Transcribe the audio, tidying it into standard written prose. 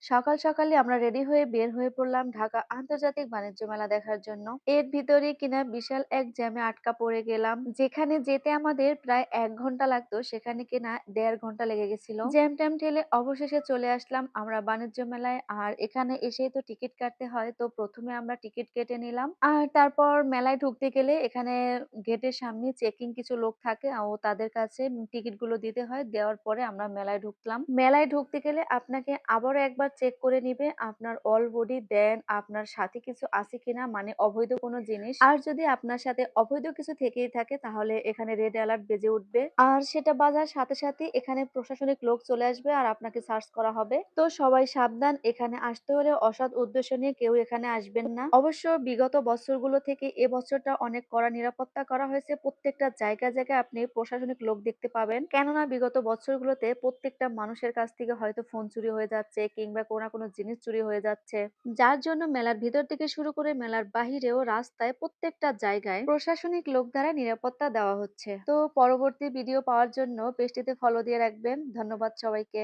সকাল সকালে আমরা রেডি হয়ে বের হয়ে পড়লাম ঢাকা আন্তর্জাতিক বাণিজ্য মেলা দেখার জন্য। এর ভিতরে কিনা বিশাল এক জ্যামে আটকা পড়ে গেলাম, যেখানে যেতে আমাদের প্রায় 1 ঘন্টা লাগতো সেখানে কিনা 1.5 ঘন্টা লেগে গেছিল। জ্যাম ট্যাম ঠেলে অবশেষে চলে আসলাম আমরা বাণিজ্য মেলায়। আর এখানে এসেই তো টিকিট কাটতে হয়, তো প্রথমে আমরা টিকিট কেটে নিলাম। আর তারপর মেলায় ঢুকতে গেলে এখানে গেটের সামনে চেকিং কিছু লোক থাকে ও তাদের কাছে টিকিট গুলো দিতে হয়। দেওয়ার পরে আমরা মেলায় ঢুকলাম। মেলায় ঢুকতে গেলে আপনাকে আবারও একবার চেক করে নিবে আপনার অল বডি, দেন আপনার সাথে কিছু আছে কিনা, মানে অবৈধ কোনো জিনিস। আর যদি আপনার সাথে অবৈধ কিছু থেকেই থাকে তাহলে এখানে রেড অ্যালার্ট বেজে উঠবে। আর সেটা বাজার সাথে সাথে এখানে প্রশাসনিক লোক চলে আসবে আর আপনাকে সার্চ করা হবে। তো সবাই সাবধান, এখানে আসতে হলে অসৎ উদ্দেশ্য নিয়ে কেউ এখানে আসবেন না। অবশ্য বিগত বছরগুলো থেকে এবছরটা অনেক কড়া নিরাপত্তা করা হয়েছে। প্রত্যেকটা জায়গায় জায়গায় আপনি প্রশাসনিক লোক দেখতে পাবেন, কেননা বিগত বছরগুলোতে প্রত্যেকটা মানুষের কাছ থেকে হয়তো ফোন চুরি হয়ে যাচ্ছে কিংবা কোনো না কোনো জিনিস চুরি হয়ে যাচ্ছে। যার জন্য মেলার ভিতর থেকে শুরু করে মেলার বাহিরেও রাস্তায় প্রত্যেকটা জায়গায় প্রশাসনিক লোক দ্বারা নিরাপত্তা দেওয়া হচ্ছে। তো পরবর্তী ভিডিও পাওয়ার জন্য পেজটিতে ফলো দিয়ে রাখবেন। ধন্যবাদ সবাইকে।